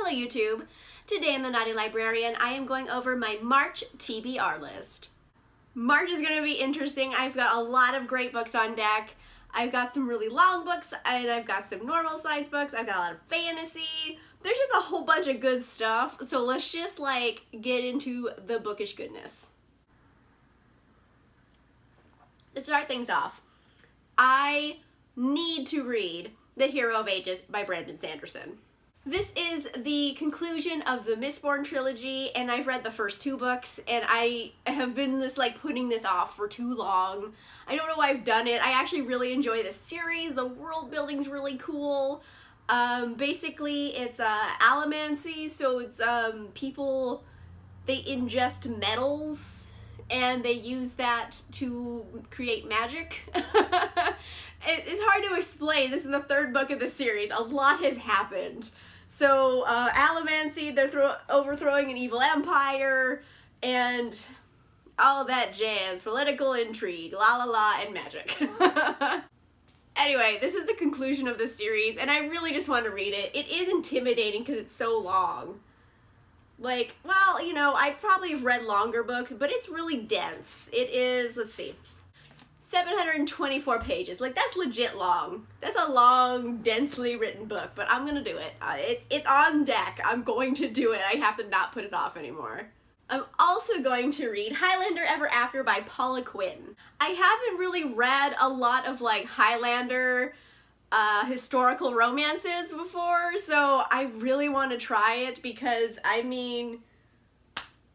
Hello YouTube! Today in the Naughty Librarian I am going over my March TBR list. March is going to be interesting. I've got a lot of great books on deck. I've got some really long books and I've got some normal size books. I've got a lot of fantasy. There's just a whole bunch of good stuff. So let's just like get into the bookish goodness. To start things off, I need to read The Hero of Ages by Brandon Sanderson. This is the conclusion of the Mistborn trilogy, and I've read the first two books, and I have been putting this off for too long. I don't know why I've done it. I actually really enjoy this series. The world building's really cool. Basically, it's allomancy, so it's people, they ingest metals, and they use that to create magic. It's hard to explain. This is the third book of the series. A lot has happened. So, allomancy, they're overthrowing an evil empire, and all that jazz, political intrigue, la la la, and magic. Anyway, this is the conclusion of the series, and I really just want to read it. It is intimidating because it's so long. Like, well, you know, I probably have read longer books, but it's really dense. It is, let's see, 724 pages. Like, that's legit long. That's a long, densely written book, but I'm gonna do it. It's on deck. I'm going to do it. I have to not put it off anymore. I'm also going to read Highlander Ever After by Paula Quinn. I haven't really read a lot of like Highlander historical romances before, so I really want to try it because, I mean,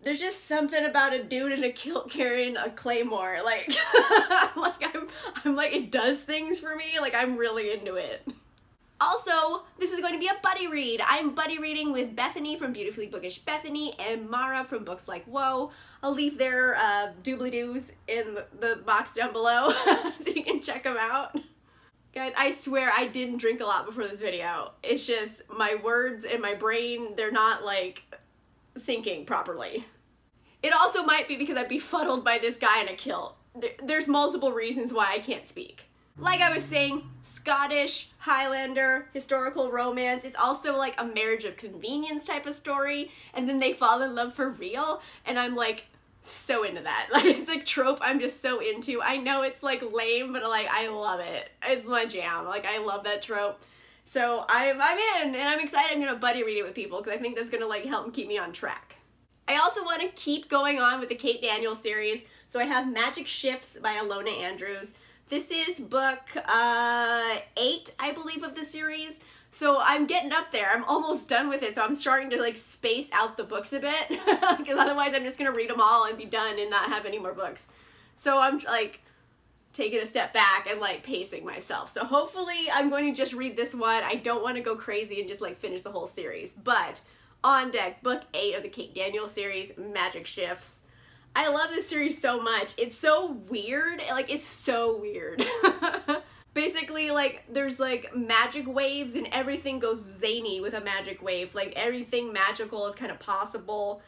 there's just something about a dude in a kilt carrying a claymore, like, I'm like, it does things for me, like, I'm really into it. Also, this is going to be a buddy read. I'm buddy reading with Bethany from Beautifully Bookish Bethany and Mara from Books Like Whoa. I'll leave their doobly-doos in the box down below so you can check them out. Guys, I swear I didn't drink a lot before this video. It's just my words and my brain, they're not like syncing properly. It also might be because I'm befuddled by this guy in a kilt. There's multiple reasons why I can't speak. Like I was saying, Scottish, Highlander, historical romance. It's also like a marriage of convenience type of story, and then they fall in love for real, and I'm like so into that. Like, it's a trope I'm just so into. I know it's like lame, but like I love it. It's my jam. Like, I love that trope. So I'm in, and I'm excited. I'm gonna buddy read it with people because I think that's gonna like help keep me on track. I also want to keep going on with the Kate Daniels series, so I have Magic Shifts by Ilona Andrews. This is book 8, I believe, of the series, so I'm getting up there. I'm almost done with it, so I'm starting to like space out the books a bit, because otherwise I'm just gonna read them all and be done and not have any more books. So I'm like taking a step back and like pacing myself. So hopefully I'm going to just read this one. I don't want to go crazy and just like finish the whole series, but on deck, book 8 of the Kate Daniels series, Magic Shifts. I love this series so much. It's so weird. Like, it's so weird. Basically, like, there's like magic waves and everything goes zany with a magic wave. Like, everything magical is kind of possible.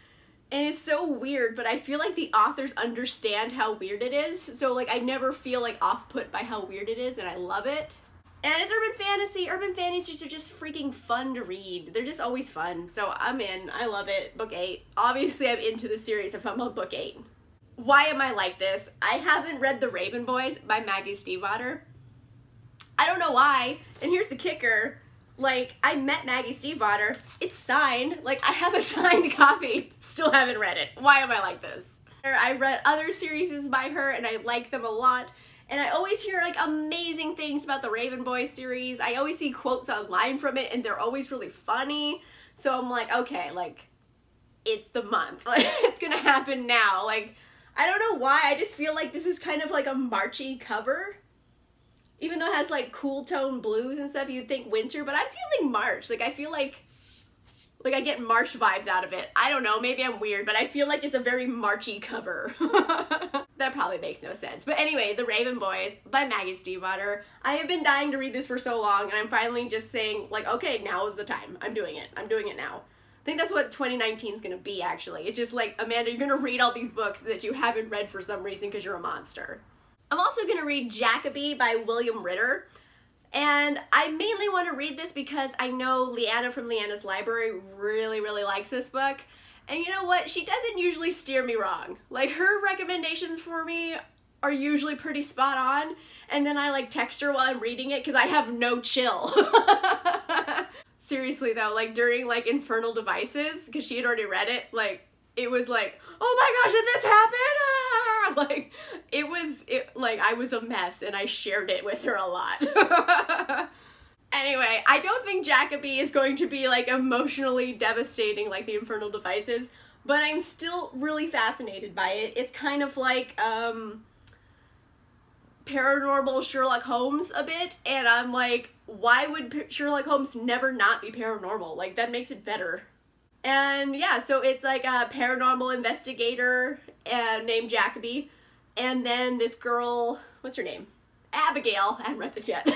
And it's so weird, but I feel like the authors understand how weird it is. So like, I never feel like off-put by how weird it is, and I love it. And it's urban fantasy. Urban fantasies are just freaking fun to read. They're just always fun. So I'm in. I love it. Book 8. Obviously, I'm into the series if I'm on book 8. Why am I like this? I haven't read The Raven Boys by Maggie Stiefvater. I don't know why. And here's the kicker. Like, I met Maggie Stiefvater. It's signed. Like, I have a signed copy. Still haven't read it. Why am I like this? I read other series by her and I like them a lot. And I always hear like amazing things about the Raven Boys series. I always see quotes online from it and they're always really funny. So I'm like, okay, like, it's the month. Like, it's gonna happen now. Like, I don't know why, I just feel like this is kind of like a Marchy cover. Even though it has like cool tone blues and stuff, you'd think winter, but I'm feeling March. Like, I feel like I get March vibes out of it. I don't know, maybe I'm weird, but I feel like it's a very Marchy cover. That probably makes no sense. But anyway, The Raven Boys by Maggie Stiefvater. I have been dying to read this for so long, and I'm finally just saying, like, okay, now is the time. I'm doing it. I'm doing it now. I think that's what 2019 is gonna be, actually. It's just like, Amanda, you're gonna read all these books that you haven't read for some reason because you're a monster. I'm also gonna read Jackaby by William Ritter. And I mainly want to read this because I know Leanna from Leanna's Library really, really likes this book. And you know what? She doesn't usually steer me wrong. Like, her recommendations for me are usually pretty spot on. And then I like text her while I'm reading it because I have no chill. Seriously though, like during like Infernal Devices, because she had already read it, like it was like, oh my gosh, did this happen? Ah! Like like I was a mess and I shared it with her a lot. Anyway, I don't think Jackaby is going to be like emotionally devastating like the Infernal Devices, but I'm still really fascinated by it. It's kind of like paranormal Sherlock Holmes a bit, and I'm like, why would Sherlock Holmes never not be paranormal? Like, that makes it better. And yeah, so it's like a paranormal investigator named Jackaby, and then this girl, what's her name? Abigail. I haven't read this yet.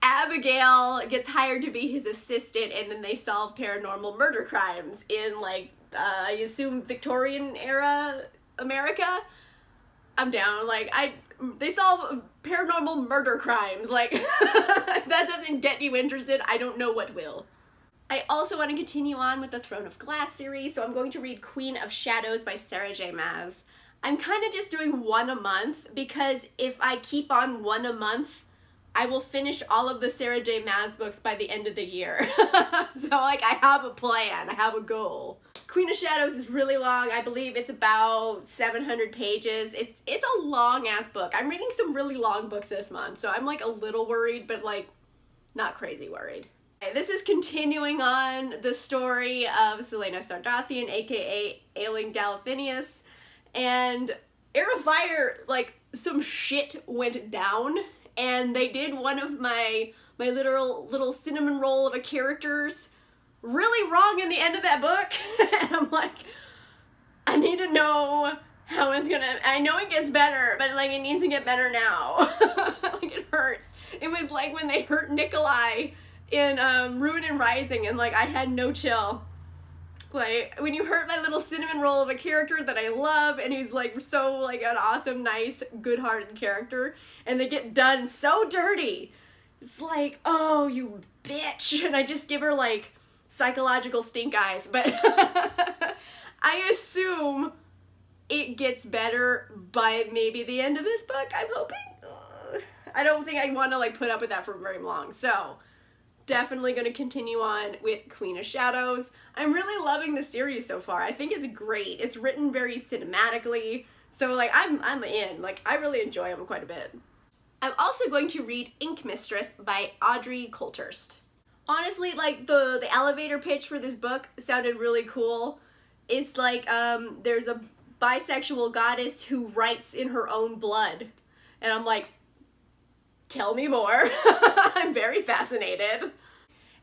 Abigail gets hired to be his assistant, and then they solve paranormal murder crimes in like, I assume Victorian era America. I'm down. Like, they solve paranormal murder crimes. Like, if that doesn't get you interested, I don't know what will. I also want to continue on with the Throne of Glass series, so I'm going to read Queen of Shadows by Sarah J. Maas. I'm kind of just doing one a month, because if I keep on one a month, I will finish all of the Sarah J. Maas books by the end of the year. So, like, I have a plan. I have a goal. Queen of Shadows is really long. I believe it's about 700 pages. It's a long-ass book. I'm reading some really long books this month, so I'm, like, a little worried, but, like, not crazy worried. Okay, this is continuing on the story of Selena Sardathian, aka Aelin Galathinius, and Heir of Fire, like, some shit went down, and they did one of my literal little cinnamon roll of a character's really wrong in the end of that book. And I'm like, I need to know how it's gonna, I know it gets better, but like it needs to get better now. Like, it hurts. It was like when they hurt Nikolai in Ruin and Rising, and like I had no chill. Like, when you hurt my little cinnamon roll of a character that I love, and he's like so like an awesome, nice, good-hearted character, and they get done so dirty. It's like, oh, you bitch. And I just give her like psychological stink eyes. But I assume it gets better by maybe the end of this book, I'm hoping. I don't think I want to like put up with that for very long. So definitely going to continue on with Queen of Shadows. I'm really loving the series so far. I think it's great. It's written very cinematically. So like I'm in. Like, I really enjoy them quite a bit. I'm also going to read Ink Mistress by Audrey Coulthurst. Honestly, like the elevator pitch for this book sounded really cool. It's like there's a bisexual goddess who writes in her own blood. And I'm like, tell me more. I'm very fascinated.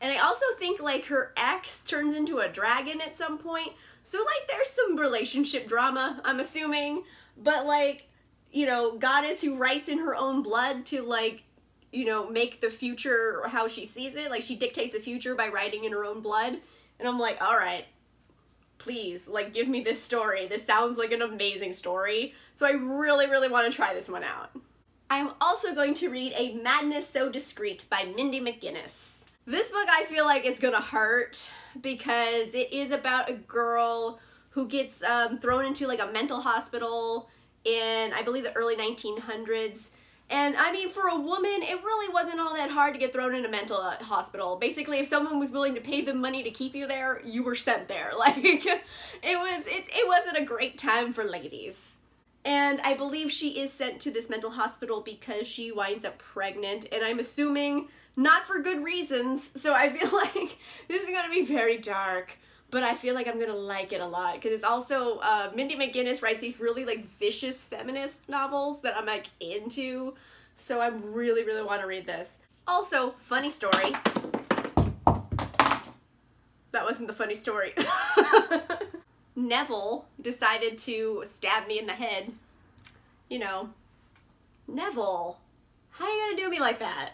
And I also think like her ex turns into a dragon at some point. So like there's some relationship drama, I'm assuming. But like, you know, goddess who writes in her own blood to like, you know, make the future how she sees it. Like, she dictates the future by writing in her own blood. And I'm like, all right, please, like, give me this story. This sounds like an amazing story. So I really, really want to try this one out. I'm also going to read A Madness SoDiscreet by Mindy McGinnis. This book I feel like it's gonna hurt because it is about a girl who gets thrown into like a mental hospital in, I believe, the early 1900s. And I mean, for a woman, it really wasn't all that hard to get thrown in a mental hospital. Basically, if someone was willing to pay the money to keep you there, you were sent there. Like, it wasn't a great time for ladies. And I believe she is sent to this mental hospital because she winds up pregnant, and I'm assuming not for good reasons. So I feel like this is gonna be very dark, but I feel like I'm gonna like it a lot because it's also, Mindy McGinnis writes these really like vicious feminist novels that I'm like into. So I really, really want to read this. Also, funny story. That wasn't the funny story. Neville decided to stab me in the head. You know, Neville, how are you gonna do me like that?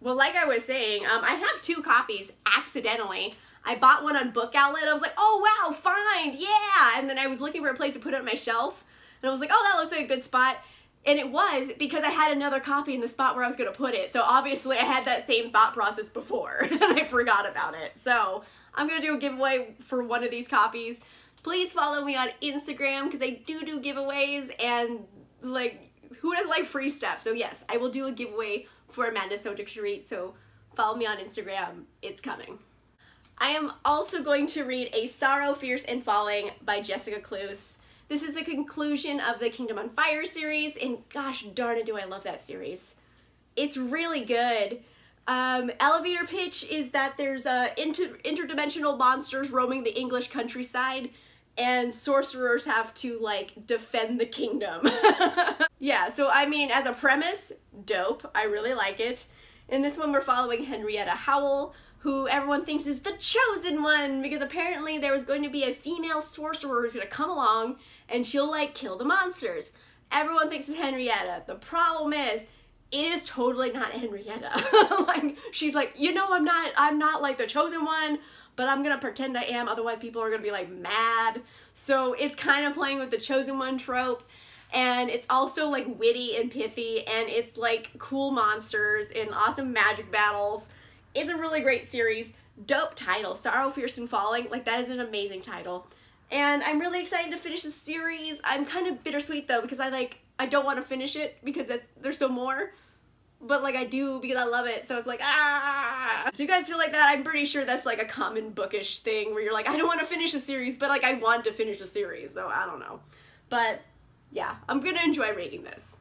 Well, like I was saying, I have 2 copies accidentally. I bought one on Book Outlet. I was like, oh wow, find, yeah! And then I was looking for a place to put it on my shelf. And I was like, oh, that looks like a good spot. And it was because I had another copy in the spot where I was going to put it. So obviously I had that same thought process before and I forgot about it. So I'm going to do a giveaway for one of these copies. Please follow me on Instagram because I do giveaways, and like, who doesn't like free stuff? So yes, I will do a giveaway for Madness SoDiscreet. So follow me on Instagram. It's coming. I am also going to read A Sorrow, Fierce, and Falling by Jessica Cluse. This is the conclusion of the Kingdom on Fire series, and gosh darn it, do I love that series. It's really good. Elevator pitch is that there's interdimensional monsters roaming the English countryside, and sorcerers have to, like, defend the kingdom. Yeah, so I mean, as a premise, dope. I really like it. In this one, we're following Henrietta Howell, who everyone thinks is the chosen one, because apparently there was going to be a female sorcerer who's going to come along and she'll, like, kill the monsters. Everyone thinks it's Henrietta. The problem is, it is totally not Henrietta. Like, she's like, you know, I'm not like the chosen one, but I'm gonna pretend I am, otherwise people are gonna be like mad. So it's kind of playing with the chosen one trope, and it's also like witty and pithy, and it's like cool monsters and awesome magic battles. It's a really great series. Dope title, Sorrow, Fierce, and Falling. Like, that is an amazing title. And I'm really excited to finish the series. I'm kind of bittersweet though, because I don't want to finish it because there's still more. But like, I do because I love it, so it's like, ah! Do you guys feel like that? I'm pretty sure that's like a common bookish thing where you're like, I don't want to finish a series, but like, I want to finish a series, so I don't know. But yeah, I'm gonna enjoy reading this.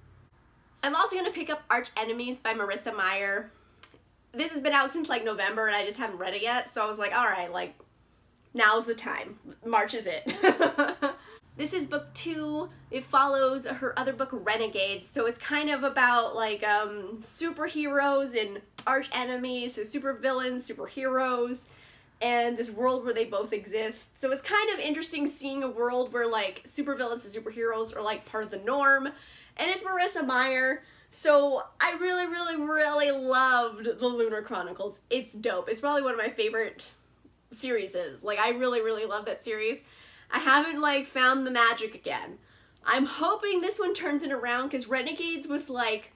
I'm also gonna pick up Arch Enemies by Marissa Meyer. This has been out since like November and I just haven't read it yet, so I was like, alright, like, now's the time. March is it. This is book 2. It follows her other book, Renegades, so it's kind of about like superheroes and arch enemies, so super villains, superheroes, and this world where they both exist. So it's kind of interesting seeing a world where like supervillains and superheroes are like part of the norm, and it's Marissa Meyer. So I really loved the Lunar Chronicles. It's dope. It's probably one of my favorite series. Like, I really love that series. I haven't, like, found the magic again. I'm hoping this one turns it around, because Renegades was, like,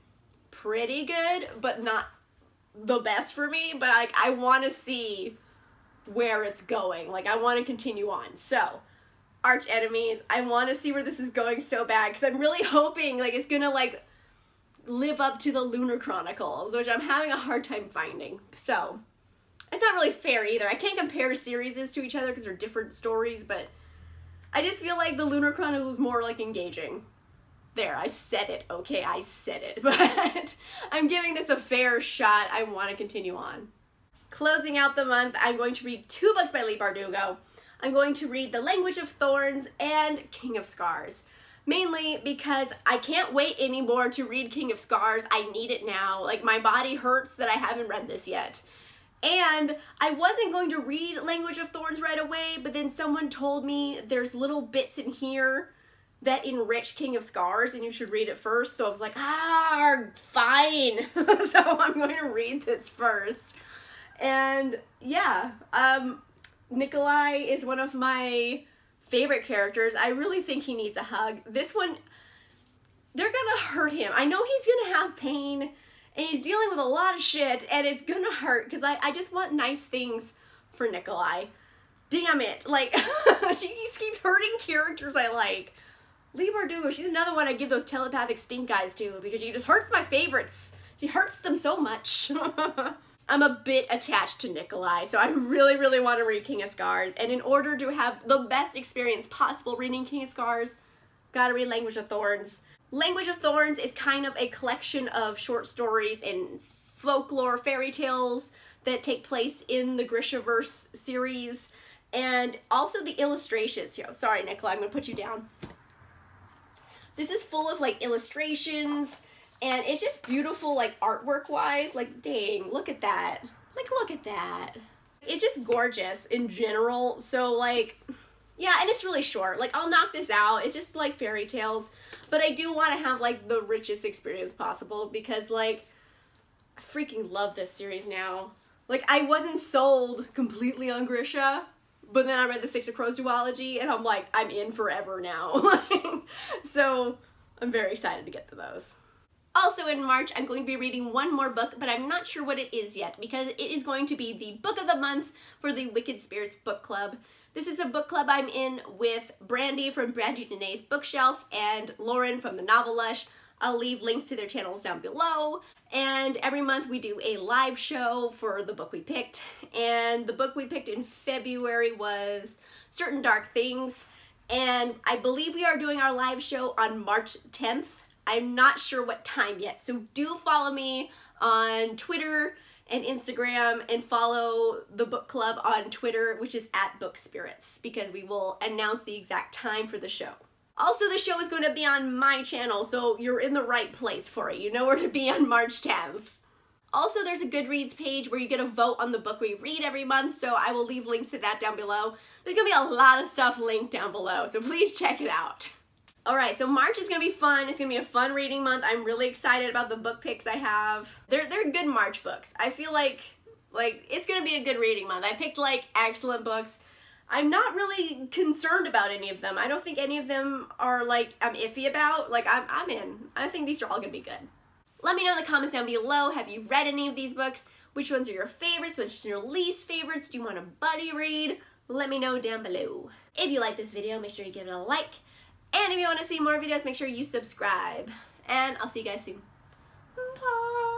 pretty good, but not the best for me. But, like, I want to see where it's going. Like, I want to continue on. So, Arch Enemies, I want to see where this is going so bad, because I'm really hoping, like, it's gonna, like, live up to the Lunar Chronicles, which I'm having a hard time finding. So, it's not really fair either. I can't compare series to each other because they're different stories, but I just feel like the Lunar Chronicles is more, like, engaging. There, I said it, okay? I said it. But I'm giving this a fair shot. I want to continue on. Closing out the month, I'm going to read 2 books by Leigh Bardugo. I'm going to read The Language of Thorns and King of Scars. Mainly because I can't wait anymore to read King of Scars. I need it now. Like, my body hurts that I haven't read this yet. And I wasn't going to read Language of Thorns right away, but then someone told me there's little bits in here that enrich King of Scars and you should read it first. So I was like, fine. So I'm going to read this first. And yeah, Nikolai is one of my favorite characters. I really think he needs a hug. This one, they're gonna hurt him. I know he's gonna have pain, and he's dealing with a lot of shit, and it's gonna hurt, because I just want nice things for Nikolai. Damn it. Like, she just keeps hurting characters I like. Leigh Bardugo, she's another one I give those telepathic stink eyes to, because she just hurts my favorites. She hurts them so much. I'm a bit attached to Nikolai, so I really want to read King of Scars, and in order to have the best experience possible reading King of Scars, gotta read Language of Thorns. Language of Thorns is kind of a collection of short stories and folklore fairy tales that take place in the Grishaverse series, and also the illustrations. Sorry, Nikolai, I'm gonna put you down. This is full of, like, illustrations, and it's just beautiful, like, artwork-wise. Like, dang, look at that. Like, look at that. It's just gorgeous in general. So, like, yeah, and it's really short. Like, I'll knock this out. It's just, like, fairy tales. But I do want to have, like, the richest experience possible because, like, I freaking love this series now. Like, I wasn't sold completely on Grisha, but then I read the Six of Crows duology, and I'm like, I'm in forever now. So, I'm very excited to get to those. Also in March, I'm going to be reading one more book, but I'm not sure what it is yet because it is going to be the book of the month for the Wicked Spirits book club. This is a book club I'm in with Brandy from Brandy Danae's Bookshelf and Lauren from the Novel Lush. I'll leave links to their channels down below. And every month we do a live show for the book we picked. And the book we picked in February was Certain Dark Things. And I believe we are doing our live show on March 10th. I'm not sure what time yet, so do follow me on Twitter and Instagram and follow the book club on Twitter, which is @BookSpirits, because we will announce the exact time for the show. Also, the show is going to be on my channel, so you're in the right place for it. You know where to be on March 10th. Also, there's a Goodreads page where you get a vote on the book we read every month, so I will leave links to that down below. There's going to be a lot of stuff linked down below, so please check it out. Alright, so March is going to be fun. It's going to be a fun reading month. I'm really excited about the book picks I have. They're good March books. I feel like it's going to be a good reading month. I picked like excellent books. I'm not really concerned about any of them. I don't think any of them are like I'm iffy about. Like I'm in. I think these are all going to be good. Let me know in the comments down below. Have you read any of these books? Which ones are your favorites? Which are your least favorites? Do you want a buddy read? Let me know down below. If you like this video, make sure you give it a like. And if you want to see more videos, make sure you subscribe. And I'll see you guys soon. Bye.